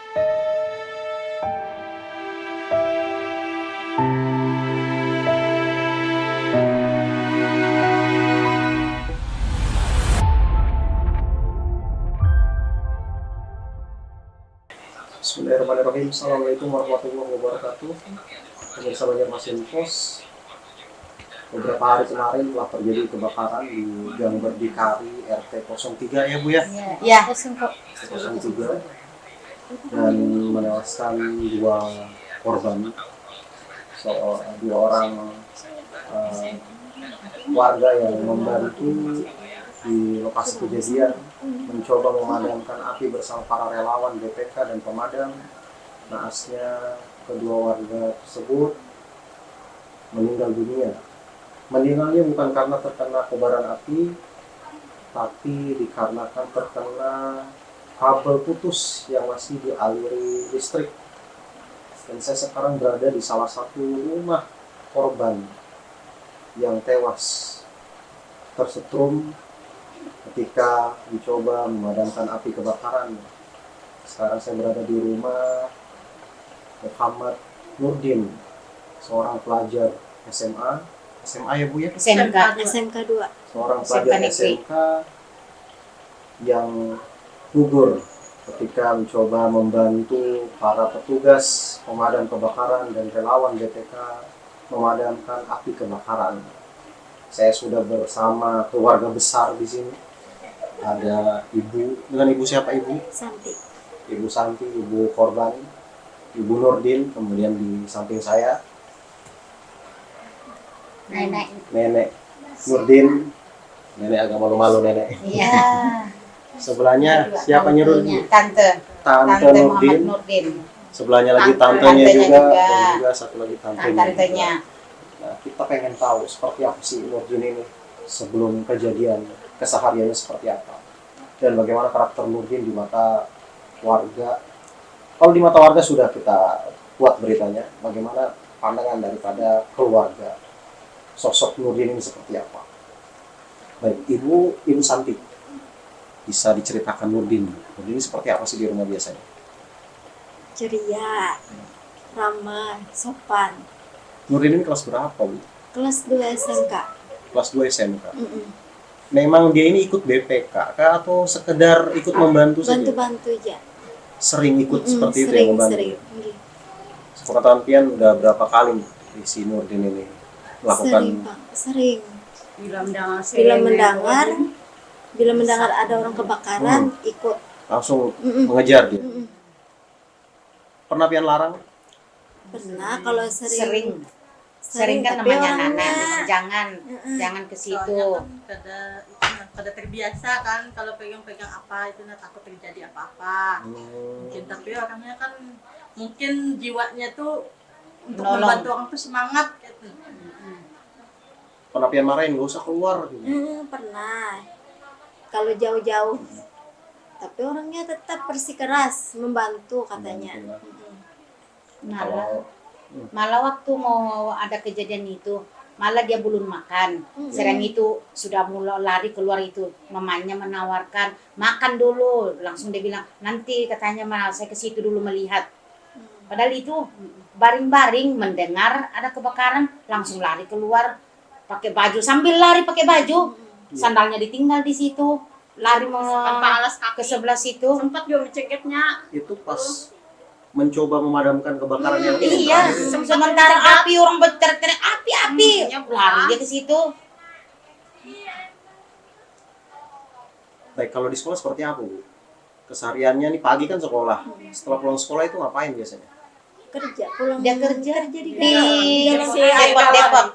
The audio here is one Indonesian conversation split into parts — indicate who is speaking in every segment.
Speaker 1: Bismillahirrahmanirrahim. Assalamualaikum warahmatullahi wabarakatuh. Pemirsa Banjarmasin Pos, beberapa hari kemarin telah terjadi kebakaran di Gang Berdikari RT 03 ya Bu ya?
Speaker 2: Ya.
Speaker 1: 03 dan menewaskan dua korban, dua orang warga yang membantu di lokasi kejadian mencoba memadamkan api bersama para relawan BPK dan pemadam. Naasnya kedua warga tersebut meninggal dunia. Meninggalnya bukan karena terkena kobaran api, tapi dikarenakan terkena kabel putus yang masih dialiri listrik. Dan saya sekarang berada di salah satu rumah korban yang tewas tersetrum ketika mencoba memadamkan api kebakaran. Sekarang saya berada di rumah Muhammad Nurdin, seorang pelajar SMA ya Bu ya?
Speaker 2: SMK 2.
Speaker 1: Seorang pelajar SMK yang gugur ketika mencoba membantu para petugas pemadam kebakaran dan relawan BPK memadamkan api kebakaran. Saya sudah bersama keluarga besar di sini. Ada ibu, dengan ibu siapa ibu?
Speaker 2: Santi.
Speaker 1: Ibu Santi, ibu korban, ibu Nurdin, kemudian di samping saya nenek Nurdin, nenek agak malu-malu nenek.
Speaker 2: Iya.
Speaker 1: Sebelahnya siapa Nurdin?
Speaker 2: Tante
Speaker 1: Nurdin. Sebelahnya lagi tantenya juga, dan juga satu lagi tantenya. Nah, kita pengen tahu seperti apa sih Nurdin ini sebelum kejadian, kesehariannya seperti apa, dan bagaimana karakter Nurdin di mata warga. Kalau di mata warga sudah kita buat beritanya, bagaimana pandangan daripada keluarga sosok Nurdin ini seperti apa. Baik, Ibu Santi, bisa diceritakan Nurdin ini seperti apa sih di rumah biasanya?
Speaker 2: Ceria, ramah, sopan.
Speaker 1: Nurdin ini kelas berapa Bu?
Speaker 2: Kelas 2 SMK.
Speaker 1: Kelas 2 SMK. Memang dia ini ikut BPK kah atau sekedar ikut membantu saja?
Speaker 2: Bantu-bantu aja.
Speaker 1: Sering ikut seperti itu ya membantu?
Speaker 2: Sering.
Speaker 1: Sepengetahuan Pian udah berapa kali di si Nurdin ini melakukan?
Speaker 2: Sering. Bila mendengar ada orang kebakaran, ikut.
Speaker 1: Langsung mengejar dia? Pernah Pian larang?
Speaker 2: Pernah, kalau sering
Speaker 3: kan
Speaker 2: tapi
Speaker 3: namanya
Speaker 2: orangnya
Speaker 3: jangan ke situ.
Speaker 4: Soalnya kan pada terbiasa kan kalau pegang-pegang apa itu takut terjadi apa-apa. Mungkin tapi orangnya kan mungkin jiwanya tuh untuk membantu orang tuh semangat gitu.
Speaker 1: Pernah Pian marahin gak usah keluar gitu?
Speaker 2: Pernah. Kalau jauh-jauh, tapi orangnya tetap bersikeras membantu katanya.
Speaker 3: Malah waktu mau ada kejadian itu, malah dia belum makan. Sedang itu sudah mulai lari keluar itu, mamanya menawarkan makan dulu. Langsung dia bilang nanti katanya malah saya ke situ dulu melihat. Padahal itu baring-baring mendengar ada kebakaran, langsung lari keluar pakai baju, sambil lari pakai baju, sandalnya ditinggal di situ, lari
Speaker 4: Tanpa alas kaki.
Speaker 3: ke sebelah situ.
Speaker 4: Sempat juga mencengketnya.
Speaker 1: Itu pas mencoba memadamkan kebakaran yang
Speaker 3: Iya, sementara api orang berteriak api, lari dia ke situ.
Speaker 1: Baik, kalau di sekolah seperti apa Bu? Kesehariannya nih pagi kan sekolah, setelah pulang sekolah itu ngapain biasanya?
Speaker 2: Kerja, pulang
Speaker 3: Dia kerja
Speaker 2: di
Speaker 3: di
Speaker 2: depot.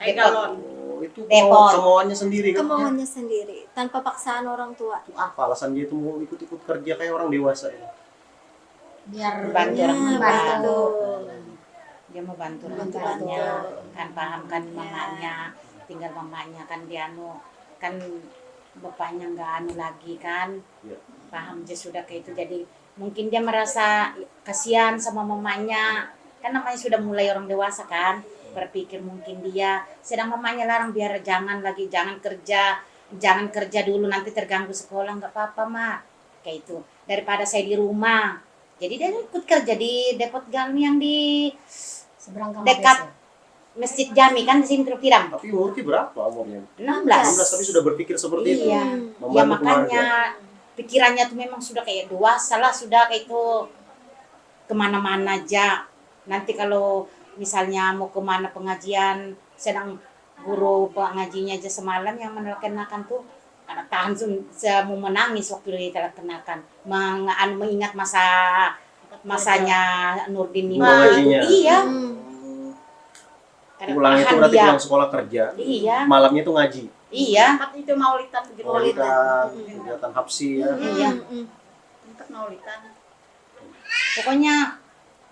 Speaker 4: Galon.
Speaker 1: Oh, itu
Speaker 3: Depot.
Speaker 1: kemauannya sendiri kan?
Speaker 2: Kemauannya sendiri, tanpa paksaan orang tua.
Speaker 1: Itu apa alasan dia itu mau ikut-ikut kerja kayak orang dewasa ini?
Speaker 3: biar bantu orang
Speaker 2: Bantu.
Speaker 3: dia mau bantu orang
Speaker 2: Bantu.
Speaker 3: tuanya kan, paham kan mamanya, tinggal mamanya kan dia kan bapaknya nggak lagi kan, paham dia sudah kayak itu. Jadi mungkin dia merasa kasihan sama mamanya, kan namanya sudah mulai orang dewasa kan, berpikir mungkin dia, sedang mamanya larang biar jangan kerja dulu nanti terganggu sekolah. Nggak apa-apa mak, kayak itu, daripada saya di rumah Jadi dia ikut kerja di Depot Galmi yang di
Speaker 5: Seberang kamar
Speaker 3: dekat
Speaker 5: desa.
Speaker 3: Masjid Jami kan di sini Piram.
Speaker 1: Tapi Murti berapa umurnya?
Speaker 3: 16.
Speaker 1: Tapi sudah berpikir seperti itu.
Speaker 3: Iya. Ya
Speaker 1: Membantu
Speaker 3: makanya
Speaker 1: keluarga.
Speaker 3: pikirannya tuh memang sudah kayak dewasa lah, sudah kayak itu kemana-mana aja. Nanti kalau misalnya mau kemana pengajian, sedang guru pengajinya aja semalam yang menelkenakan tuh anak tahan mau menangis waktu ditelekenakan, mengingat masanya Nurdin
Speaker 1: Guru pengajinya.
Speaker 3: Iya.
Speaker 1: Pulangnya itu
Speaker 3: Tahan
Speaker 1: berarti
Speaker 3: dia.
Speaker 1: pulang sekolah kerja.
Speaker 3: Iya.
Speaker 1: Malamnya itu ngaji.
Speaker 3: Iya.
Speaker 4: Tempat itu maulidan begitu.
Speaker 1: Maulidan, kegiatan hapsi ya.
Speaker 3: Iya.
Speaker 4: Tempat maulidan.
Speaker 3: Pokoknya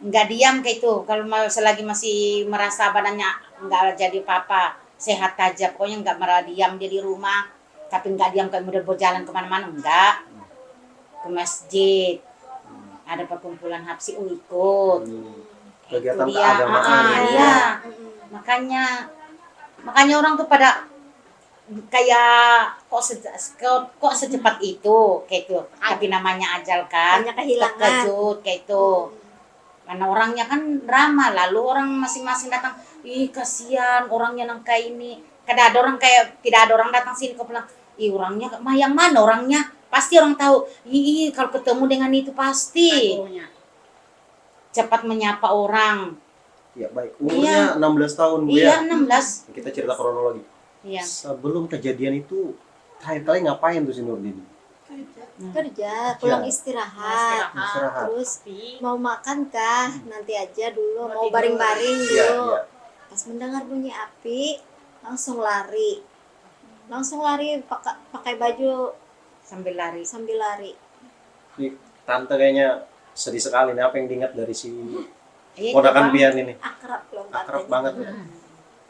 Speaker 3: nggak diam kayak itu. Kalau selagi masih merasa badannya nggak jadi apa-apa, sehat aja. Pokoknya nggak merah diam dia di rumah. Tapi nggak diam kayak udah berjalan kemana-mana, enggak. Ke masjid. Ada perkumpulan hapsi, ikut.
Speaker 1: Kegiatan
Speaker 3: Itu dia.
Speaker 1: keagamaan.
Speaker 3: Iya. Makanya orang tuh pada kayak kok secepat itu kayak itu. Tapi namanya ajal kan.
Speaker 2: Banyak kehilangan.
Speaker 3: Terkejut kayak itu. Karena orangnya kan ramah, lalu orang masing-masing datang, ih kasihan orangnya nang kayak ini. Tidak ada orang datang sini kok bilang, ih orangnya yang mana orangnya? Pasti orang tahu. Ih kalau ketemu dengan itu pasti cepat menyapa orang.
Speaker 1: Ya baik. Umurnya 16 tahun Bu
Speaker 3: Iya,
Speaker 1: ya.
Speaker 3: 16.
Speaker 1: Kita cerita kronologi.
Speaker 3: Iya.
Speaker 1: Sebelum kejadian itu terakhir kali ngapain tuh si Nurdin?
Speaker 2: Kerja, pulang istirahat.
Speaker 1: Istirahat.
Speaker 2: Terus mau makan kah? Nanti aja dulu, mau
Speaker 4: tidur.
Speaker 2: baring-baring
Speaker 1: Iya,
Speaker 2: dulu.
Speaker 1: iya.
Speaker 2: Pas mendengar bunyi api, langsung lari. Pakai baju
Speaker 3: Sambil lari.
Speaker 2: sambil lari.
Speaker 1: Nih, tante kayaknya sedih sekali nih apa yang diingat dari si
Speaker 3: Iya,
Speaker 1: ponakan
Speaker 3: Bang.
Speaker 1: Pian ini.
Speaker 2: Akrab loh
Speaker 1: Akrab
Speaker 2: katanya.
Speaker 1: banget ya.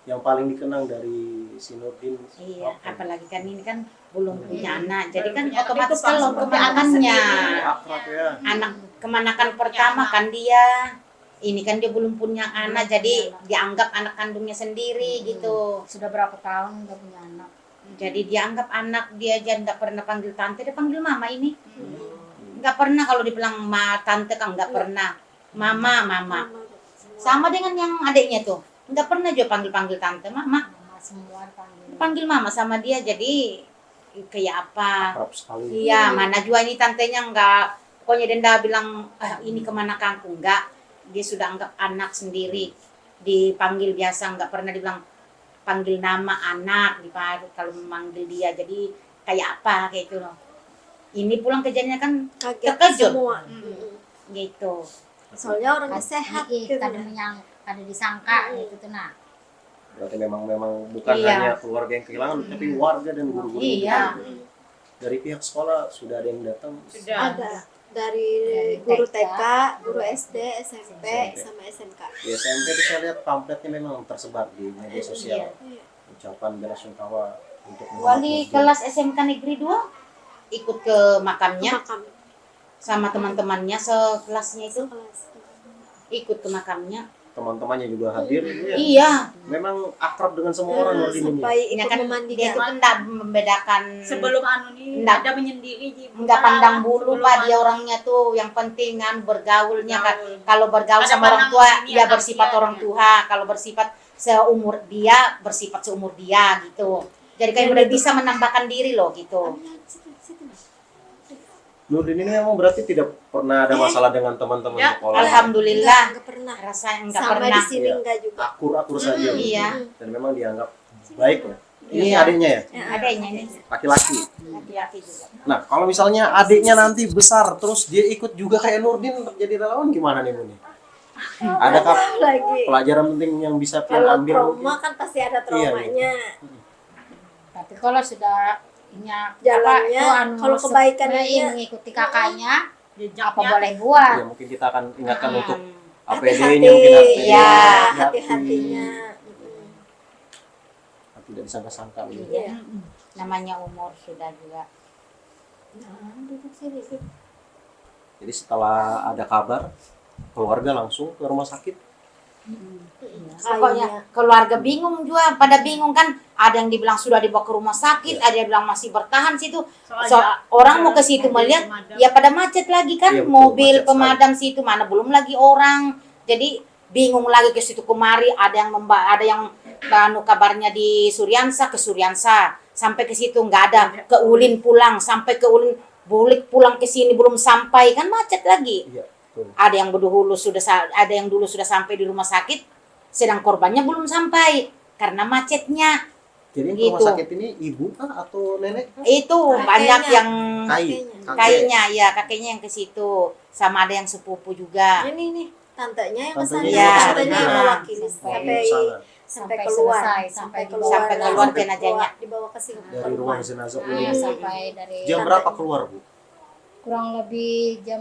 Speaker 1: Yang paling dikenang dari si Nurdin.
Speaker 3: Iya, apalagi kan ini kan belum punya anak. Jadi kan
Speaker 4: punya anak,
Speaker 3: otomatis
Speaker 4: itu
Speaker 3: kalau
Speaker 4: langsung punya anak
Speaker 3: kemanakannya.
Speaker 1: Akrab ya.
Speaker 3: Anak kemanakan pertama kan dia. Ini kan dia belum punya anak, jadi dianggap anak kandungnya sendiri gitu.
Speaker 5: Sudah berapa tahun nggak punya anak?
Speaker 3: Jadi dianggap anak dia aja nggak pernah panggil tante, dia panggil mama ini. Nggak pernah kalau dibilang tante kan nggak pernah. Mama. Sama dengan yang adiknya tuh. Nggak pernah juga panggil tante, mama.
Speaker 5: Mama semua dipanggil.
Speaker 3: Panggil mama sama dia, jadi kayak apa.
Speaker 1: Akrab sekali.
Speaker 3: Iya, mana juga ini tantenya enggak. Pokoknya Denda bilang, ini kemana kampung. Enggak, dia sudah anggap anak sendiri. Dipanggil biasa, enggak pernah dibilang panggil nama anak. Dipanggil kalau memanggil dia, jadi kayak apa, kayak itu loh. Ini pulang kejadiannya kan
Speaker 2: Kaget
Speaker 3: terkejut.
Speaker 2: semua.
Speaker 3: Gitu.
Speaker 2: Soalnya orangnya sehat.
Speaker 5: Iya,
Speaker 2: gitu.
Speaker 5: kada disangka gitu tuh nah.
Speaker 1: Berarti memang bukan
Speaker 3: Iya.
Speaker 1: hanya keluarga yang kehilangan, tapi warga dan guru-guru.
Speaker 3: Iya.
Speaker 1: juga. Dari pihak sekolah sudah ada yang datang.
Speaker 2: Ada dari guru TK, guru SD, SMP, sama SMK.
Speaker 1: Di SMP itu saya lihat pamfletnya memang tersebar di media sosial.
Speaker 2: Iya.
Speaker 1: Ucapan bela sungkawa untuk
Speaker 3: Wali kelas SMK Negeri 2 ikut ke makamnya
Speaker 2: Makam
Speaker 3: sama teman-temannya sekelasnya itu
Speaker 2: kelas.
Speaker 3: ikut ke makamnya.
Speaker 1: teman-temannya juga hadir. Ya.
Speaker 3: Iya.
Speaker 1: Memang akrab dengan semua orang Nurdin ini.
Speaker 2: Sampai
Speaker 3: Ya
Speaker 2: ikut
Speaker 3: kan dia
Speaker 2: memandikan.
Speaker 3: itu kan enggak membedakan,
Speaker 4: Sebelum anu nih
Speaker 3: Nggak.
Speaker 4: ada menyendiri Ji.
Speaker 3: enggak pandang bulu
Speaker 4: Sebelum
Speaker 3: Pak,
Speaker 4: anu.
Speaker 3: dia orangnya tuh yang penting kan bergaulnya kan.
Speaker 4: Bergaul.
Speaker 3: Kalau bergaul
Speaker 4: Ada
Speaker 3: sama orang
Speaker 4: pandang
Speaker 3: tua
Speaker 4: ini
Speaker 3: dia
Speaker 4: anak
Speaker 3: bersifat
Speaker 4: dia,
Speaker 3: orang
Speaker 4: ya.
Speaker 3: tua, kalau bersifat seumur dia bersifat seumur dia gitu. Jadi kayak udah bisa menambahkan diri loh gitu.
Speaker 1: Nurdin ini memang berarti tidak pernah ada masalah dengan teman-teman
Speaker 4: Ya,
Speaker 1: sekolah.
Speaker 3: Alhamdulillah
Speaker 2: Enggak pernah.
Speaker 3: rasanya enggak
Speaker 2: Sama
Speaker 3: pernah.
Speaker 2: di sini
Speaker 1: Iya.
Speaker 2: enggak juga.
Speaker 1: Akur-akur saja.
Speaker 3: Iya.
Speaker 1: Dan memang dianggap baik ya. Ini
Speaker 3: Iya.
Speaker 1: adiknya ya,
Speaker 3: Adanya ini
Speaker 1: laki-laki.
Speaker 3: laki-laki juga.
Speaker 1: Nah, kalau misalnya adiknya nanti besar terus dia ikut juga kayak Nurdin jadi relawan gimana nih Bu? Adakah
Speaker 2: Lagi.
Speaker 1: pelajaran penting yang bisa Pian
Speaker 2: Kalau
Speaker 1: ambil?
Speaker 2: trauma kan pasti ada traumanya.
Speaker 5: Tapi kalau sudah
Speaker 2: Jalannya, kalau kebaikannya
Speaker 5: mengikuti kakaknya,
Speaker 4: Jejaknya.
Speaker 5: apa boleh buat?
Speaker 1: Ya mungkin kita akan ingatkan
Speaker 3: Hmm.
Speaker 1: untuk
Speaker 2: Hati-hati.
Speaker 1: APD-nya mungkin APD.
Speaker 2: Ya,
Speaker 1: hati-hati.
Speaker 2: hati-hatinya.
Speaker 1: Tidak disangka-sangka gitu.
Speaker 2: Iya.
Speaker 3: Namanya umur sudah juga.
Speaker 2: Nah, duduk sini.
Speaker 1: Jadi setelah ada kabar keluarga langsung ke rumah sakit.
Speaker 3: Pokoknya keluarga bingung juga, pada bingung kan. Ada yang dibilang sudah dibawa ke rumah sakit, ada yang bilang masih bertahan situ. Orang mau ke situ melihat, ya pada macet lagi kan,
Speaker 1: Iya, betul,
Speaker 3: mobil
Speaker 1: macet
Speaker 3: pemadam situ mana belum lagi orang. Jadi bingung lagi ke situ kemari. Ada yang kabarnya di Suryansa ke Suryansa, sampai ke situ nggak ada, ke Ulin pulang, sampai ke Ulin balik pulang ke sini belum sampai kan macet lagi.
Speaker 1: Iya, betul.
Speaker 3: Ada yang ada yang dulu sudah sampai di rumah sakit, sedang korbannya belum sampai karena macetnya.
Speaker 1: Jadi yang ke
Speaker 3: Gitu.
Speaker 1: rumah sakit ini ibu kah atau nenek?
Speaker 3: Itu banyak yang
Speaker 1: Kakeknya.
Speaker 3: ya kakeknya yang ke situ, sama ada yang sepupu juga.
Speaker 2: Ini nih tantenya yang kesana,
Speaker 1: Tantenya
Speaker 3: yang kesana.
Speaker 2: tantenya yang
Speaker 3: Iya.
Speaker 2: mewakili
Speaker 3: Sampai
Speaker 2: sampai keluar,
Speaker 5: selesai,
Speaker 2: sampai
Speaker 5: sampai
Speaker 2: keluar,
Speaker 3: sampai keluar
Speaker 2: langsung
Speaker 3: jenazahnya.
Speaker 2: dibawa ke sini.
Speaker 1: Dari ruang jenazah
Speaker 5: Nah,
Speaker 1: ini.
Speaker 5: sampai dari
Speaker 1: Jam berapa keluar, Bu?
Speaker 5: kurang lebih jam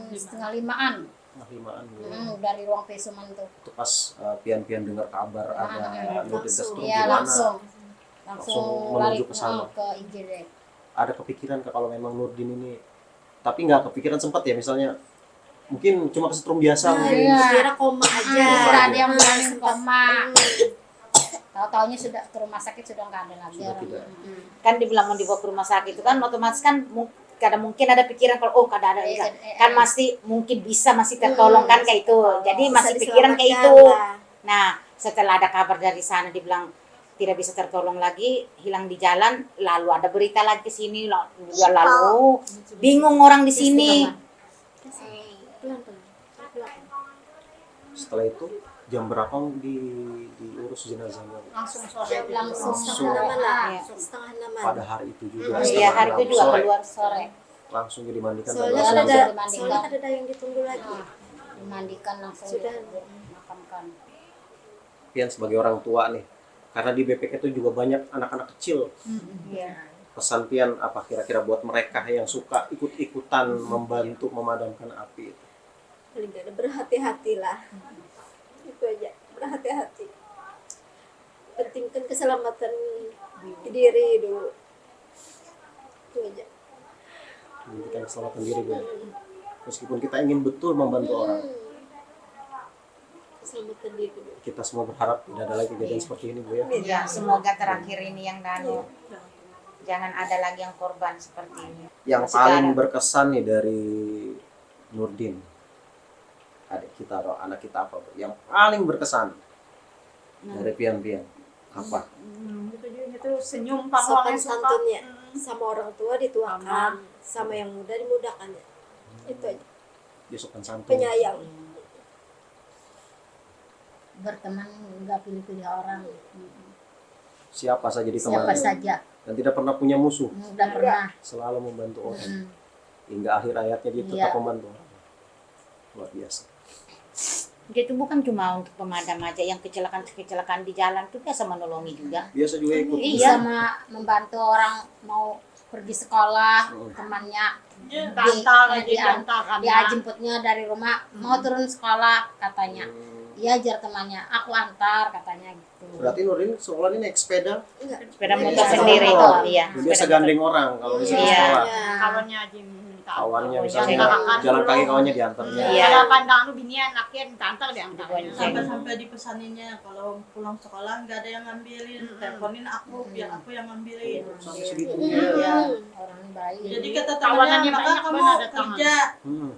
Speaker 5: 4:30-an.
Speaker 1: Nah, 5-an, Bu.
Speaker 5: Dari ruang pesuman tuh.
Speaker 1: Itu pas pian-pian dengar kabar ada Nurdin
Speaker 2: langsung.
Speaker 1: Destro
Speaker 5: Iya,
Speaker 1: gimana?
Speaker 5: langsung
Speaker 1: Langsung
Speaker 5: lari
Speaker 1: menuju ke sana.
Speaker 5: ke IGD.
Speaker 1: Ada kepikiran kalau memang Nurdin ini, tapi nggak kepikiran sempat ya, misalnya mungkin cuma kesetrum biasa
Speaker 2: Nah,
Speaker 1: mungkin.
Speaker 5: Iya.
Speaker 2: kira koma aja.
Speaker 5: Sudah ada yang
Speaker 2: Nah,
Speaker 5: bilang
Speaker 2: sempat.
Speaker 5: koma. Tahu-taunya sudah ke rumah sakit sudah nggak ada lagi.
Speaker 1: Sudah tidak.
Speaker 3: Kan dibilang mau dibawa ke rumah sakit itu kan otomatis kan kadang mungkin ada pikiran kalau kada ada kan masih mungkin masih tertolong kan kayak itu. Jadi
Speaker 2: Bisa
Speaker 3: masih pikiran kayak itu.
Speaker 2: diselamatkan lah.
Speaker 3: Nah, setelah ada kabar dari sana dibilang tidak bisa tertolong lagi, hilang di jalan, lalu ada berita lagi ke sini, lalu bingung orang di sini.
Speaker 2: Pelan-pelan.
Speaker 1: Setelah itu jam berapa diurus jenazahnya?
Speaker 5: Langsung sore.
Speaker 2: Langsung
Speaker 1: Langsung.
Speaker 2: setengah 6 lah.
Speaker 3: Iya.
Speaker 2: Setengah 6.
Speaker 1: Pada hari itu juga.
Speaker 3: Iya,
Speaker 1: setengah
Speaker 3: hari itu
Speaker 1: 6
Speaker 3: juga
Speaker 1: sore.
Speaker 3: keluar
Speaker 5: Sore
Speaker 1: Langsung dimandikan dan
Speaker 2: Soalnya
Speaker 1: langsung
Speaker 2: ada
Speaker 1: juga.
Speaker 2: soalnya ada yang ditunggu lagi.
Speaker 5: dimandikan langsung
Speaker 2: Sudah.
Speaker 5: dimakamkan.
Speaker 1: Pian sebagai orang tua nih, karena di BPK itu juga banyak anak-anak kecil.
Speaker 3: Iya.
Speaker 1: Pesan Pian apa kira-kira buat mereka yang suka ikut-ikutan membantu memadamkan api itu?
Speaker 2: Paling nggak ada berhati-hatilah. Itu aja, berhati-hati. Pentingkan keselamatan diri dulu. Itu aja.
Speaker 1: Kita keselamatan diri dulu. Meskipun kita ingin betul membantu orang,
Speaker 2: Keselamatan diri dulu.
Speaker 1: kita semua berharap tidak ada lagi kejadian seperti ini, Bu ya.
Speaker 3: Ya, semoga terakhir ini yang jangan ada lagi yang korban seperti ini.
Speaker 1: Yang
Speaker 3: Masih
Speaker 1: paling
Speaker 3: ada.
Speaker 1: berkesan nih dari Nurdin, adik kita atau anak kita apa, Bu? Yang paling berkesan dari Pian-Pian apa?
Speaker 4: Itu senyum
Speaker 2: Sopan santunnya sama orang tua dituakan, sama yang muda dimudahkannya. Itu aja.
Speaker 1: Dia sopan santun.
Speaker 2: Penyayang.
Speaker 5: Berteman nggak pilih-pilih orang.
Speaker 1: Siapa saja di teman.
Speaker 5: Siapa saja.
Speaker 1: Dan tidak pernah punya musuh.
Speaker 5: Udah pernah.
Speaker 1: Selalu membantu orang.
Speaker 5: Mm.
Speaker 1: Hingga akhir hayatnya dia tetap
Speaker 5: Iya.
Speaker 1: membantu orang. Luar biasa.
Speaker 3: Dia itu bukan cuma untuk pemadam aja, yang kecelakaan di jalan itu biasa menolongi juga.
Speaker 1: Biasa juga ikut.
Speaker 3: Iya.
Speaker 5: Sama membantu orang mau pergi sekolah, temannya dia jemputnya dari rumah mau turun sekolah katanya. Iya jar temannya, aku antar katanya gitu.
Speaker 1: Berarti Nurdin sekolah ini naik sepeda.
Speaker 3: Sepeda motor
Speaker 1: Iya.
Speaker 3: sendiri
Speaker 1: Oh,
Speaker 3: tuh, iya.
Speaker 1: Dia biasa gandeng orang kalau di
Speaker 3: Iya.
Speaker 1: sekolah.
Speaker 4: kawannya aja minta.
Speaker 1: Kawannya
Speaker 4: Oh,
Speaker 1: misalnya
Speaker 4: jangan
Speaker 1: jalan kaki kawannya diantarnya.
Speaker 3: Iya.
Speaker 5: Kalau pandang lu binian anaknya minta antar dia antar.
Speaker 4: Sampai dipesaninnya kalau pulang sekolah nggak ada yang ngambilin, teleponin aku biar aku yang ngambilin.
Speaker 1: Sampai segitunya.
Speaker 3: Iya.
Speaker 5: Orang baik.
Speaker 4: Jadi kata
Speaker 5: Kawanannya
Speaker 4: temannya, maka
Speaker 5: banyak
Speaker 4: kamu
Speaker 5: banget ada
Speaker 4: kerja,
Speaker 1: Hmm.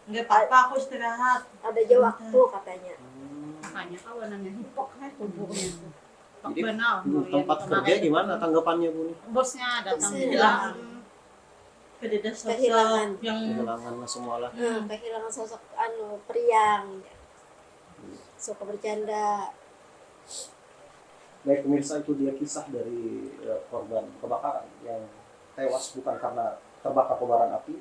Speaker 4: nggak apa-apa aku istirahat.
Speaker 2: Ada aja waktu katanya.
Speaker 5: Makanya kawanannya hipok tubuhnya.
Speaker 1: Jadi tempat kerja gimana tanggapannya, Bu? nih?
Speaker 5: Bosnya datang
Speaker 2: Bosnya
Speaker 5: bilang
Speaker 4: Beda sosok
Speaker 2: Kehilangan.
Speaker 4: yang
Speaker 1: Kehilangan semua lah.
Speaker 2: Kehilangan sosok periang. Suka bercanda.
Speaker 1: Baik pemirsa, itu dia kisah dari korban kebakaran yang tewas bukan karena terbakar kobaran api,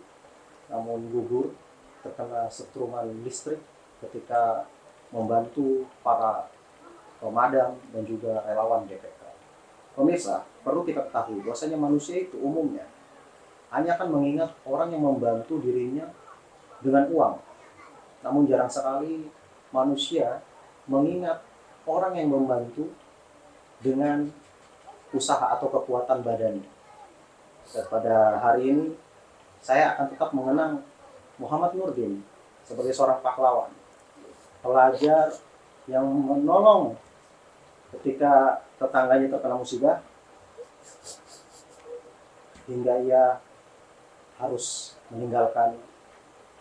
Speaker 1: namun gugur terkena setruman listrik ketika membantu para pemadam dan juga relawan BPK. Pemirsa, perlu kita ketahui bahwasanya manusia itu umumnya hanya akan mengingat orang yang membantu dirinya dengan uang. Namun jarang sekali manusia mengingat orang yang membantu dengan usaha atau kekuatan badannya. Dan pada hari ini saya akan tetap mengenang Muhammad Nurdin sebagai seorang pahlawan, pelajar yang menolong ketika tetangganya terkena musibah hingga ia harus meninggalkan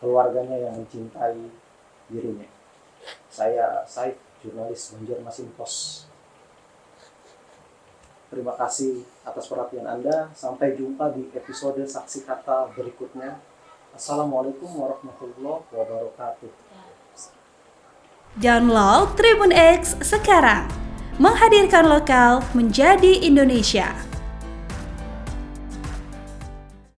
Speaker 1: keluarganya yang mencintai dirinya. Saya Said, jurnalis Banjarmasin Pos. Terima kasih atas perhatian Anda. Sampai jumpa di episode Saksi Kata berikutnya. Assalamualaikum warahmatullahi wabarakatuh.
Speaker 6: Download Tribun X sekarang. Menghadirkan lokal menjadi Indonesia.